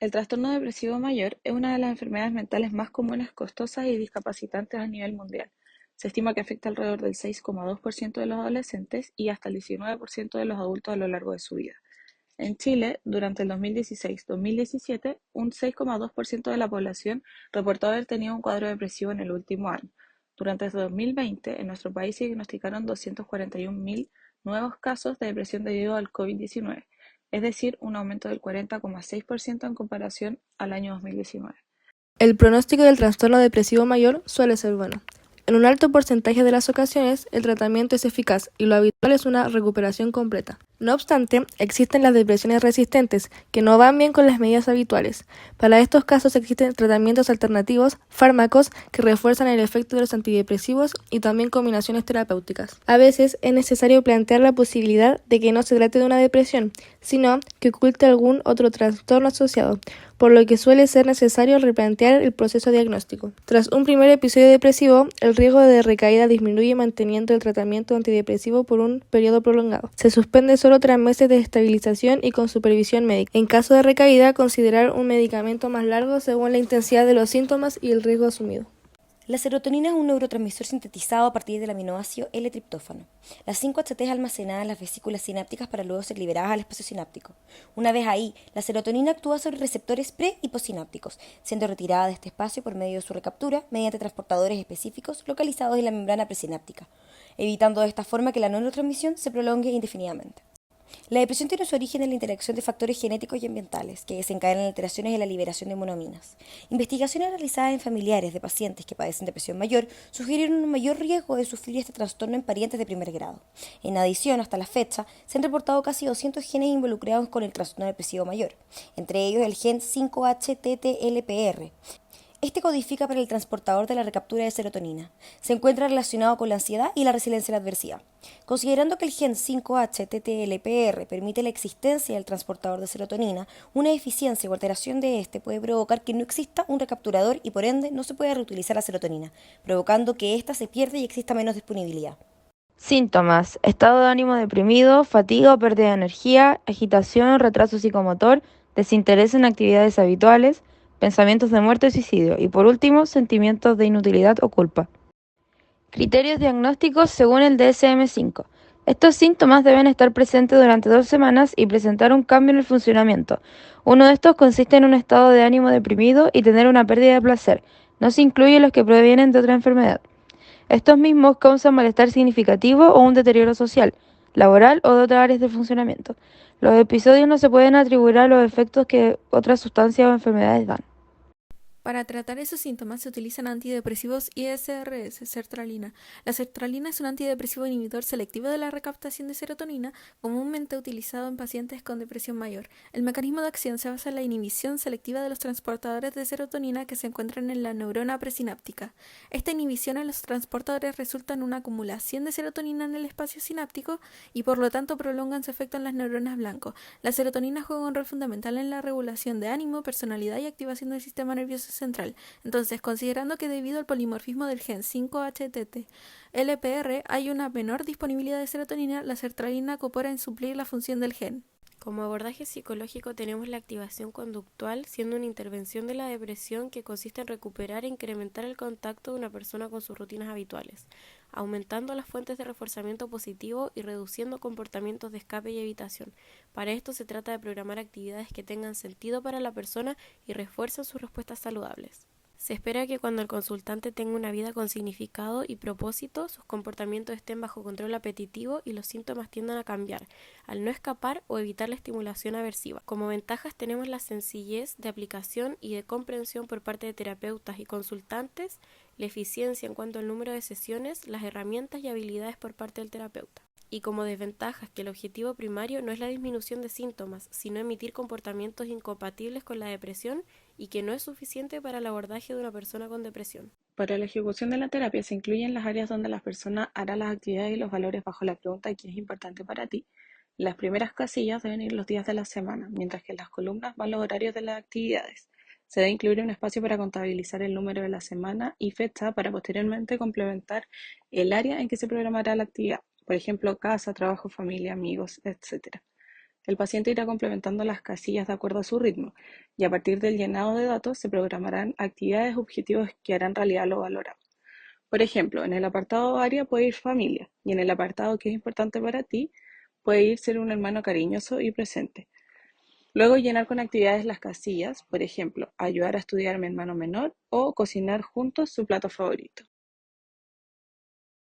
El trastorno depresivo mayor es una de las enfermedades mentales más comunes, costosas y discapacitantes a nivel mundial. Se estima que afecta alrededor del 6,2% de los adolescentes y hasta el 19% de los adultos a lo largo de su vida. En Chile, durante el 2016-2017, un 6,2% de la población reportó haber tenido un cuadro depresivo en el último año. Durante el 2020, en nuestro país se diagnosticaron 241.000 nuevos casos de depresión debido al COVID-19, es decir, un aumento del 40,6% en comparación al año 2019. El pronóstico del trastorno depresivo mayor suele ser bueno. En un alto porcentaje de las ocasiones, el tratamiento es eficaz y lo habitual es una recuperación completa. No obstante, existen las depresiones resistentes, que no van bien con las medidas habituales. Para estos casos existen tratamientos alternativos, fármacos que refuerzan el efecto de los antidepresivos y también combinaciones terapéuticas. A veces es necesario plantear la posibilidad de que no se trate de una depresión, sino que oculte algún otro trastorno asociado, por lo que suele ser necesario replantear el proceso diagnóstico. Tras un primer episodio depresivo, el riesgo de recaída disminuye manteniendo el tratamiento antidepresivo por un periodo prolongado. Se suspende solo tras meses de estabilización y con supervisión médica. En caso de recaída, considerar un medicamento más largo según la intensidad de los síntomas y el riesgo asumido. La serotonina es un neurotransmisor sintetizado a partir del aminoácido L-triptófano. Las 5-HT es almacenada en las vesículas sinápticas para luego ser liberadas al espacio sináptico. Una vez ahí, la serotonina actúa sobre receptores pre- y postsinápticos, siendo retirada de este espacio por medio de su recaptura mediante transportadores específicos localizados en la membrana presináptica, evitando de esta forma que la neurotransmisión se prolongue indefinidamente. La depresión tiene su origen en la interacción de factores genéticos y ambientales que desencadenan alteraciones en la liberación de monoaminas. Investigaciones realizadas en familiares de pacientes que padecen depresión mayor sugirieron un mayor riesgo de sufrir este trastorno en parientes de primer grado. En adición, hasta la fecha, se han reportado casi 200 genes involucrados con el trastorno depresivo mayor, entre ellos el gen 5-HTTLPR. Este codifica para el transportador de la recaptura de serotonina. Se encuentra relacionado con la ansiedad y la resiliencia a la adversidad. Considerando que el gen 5-HTTLPR permite la existencia del transportador de serotonina, una deficiencia o alteración de este puede provocar que no exista un recapturador y por ende no se pueda reutilizar la serotonina, provocando que ésta se pierda y exista menos disponibilidad. Síntomas: estado de ánimo deprimido, fatiga o pérdida de energía, agitación, retraso psicomotor, desinterés en actividades habituales, pensamientos de muerte o suicidio y por último, sentimientos de inutilidad o culpa. Criterios diagnósticos según el DSM-5. Estos síntomas deben estar presentes durante 2 semanas y presentar un cambio en el funcionamiento. Uno de estos consiste en un estado de ánimo deprimido y tener una pérdida de placer. No se incluyen los que provienen de otra enfermedad. Estos mismos causan malestar significativo o un deterioro social, laboral o de otras áreas de funcionamiento. Los episodios no se pueden atribuir a los efectos que otras sustancias o enfermedades dan. Para tratar esos síntomas se utilizan antidepresivos y SRS, sertralina. La sertralina es un antidepresivo inhibidor selectivo de la recaptación de serotonina, comúnmente utilizado en pacientes con depresión mayor. El mecanismo de acción se basa en la inhibición selectiva de los transportadores de serotonina que se encuentran en la neurona presináptica. Esta inhibición en los transportadores resulta en una acumulación de serotonina en el espacio sináptico y por lo tanto prolongan su efecto en las neuronas blanco. La serotonina juega un rol fundamental en la regulación de ánimo, personalidad y activación del sistema nervioso central. Entonces, considerando que debido al polimorfismo del gen 5-HTT-LPR hay una menor disponibilidad de serotonina, la sertralina coopera en suplir la función del gen. Como abordaje psicológico tenemos la activación conductual, siendo una intervención de la depresión que consiste en recuperar e incrementar el contacto de una persona con sus rutinas habituales, aumentando las fuentes de reforzamiento positivo y reduciendo comportamientos de escape y evitación. Para esto se trata de programar actividades que tengan sentido para la persona y refuercen sus respuestas saludables. Se espera que cuando el consultante tenga una vida con significado y propósito, sus comportamientos estén bajo control apetitivo y los síntomas tiendan a cambiar, al no escapar o evitar la estimulación aversiva. Como ventajas tenemos la sencillez de aplicación y de comprensión por parte de terapeutas y consultantes, la eficiencia en cuanto al número de sesiones, las herramientas y habilidades por parte del terapeuta. Y como desventajas que el objetivo primario no es la disminución de síntomas, sino emitir comportamientos incompatibles con la depresión y que no es suficiente para el abordaje de una persona con depresión. Para la ejecución de la terapia se incluyen las áreas donde la persona hará las actividades y los valores bajo la pregunta ¿qué es importante para ti? Las primeras casillas deben ir los días de la semana, mientras que en las columnas van los horarios de las actividades. Se debe incluir un espacio para contabilizar el número de la semana y fecha para posteriormente complementar el área en que se programará la actividad, por ejemplo, casa, trabajo, familia, amigos, etc. El paciente irá complementando las casillas de acuerdo a su ritmo y a partir del llenado de datos se programarán actividades objetivos que harán realidad lo valorado. Por ejemplo, en el apartado área puede ir familia y en el apartado que es importante para ti puede ir ser un hermano cariñoso y presente. Luego llenar con actividades las casillas, por ejemplo, ayudar a estudiar a mi hermano menor o cocinar juntos su plato favorito.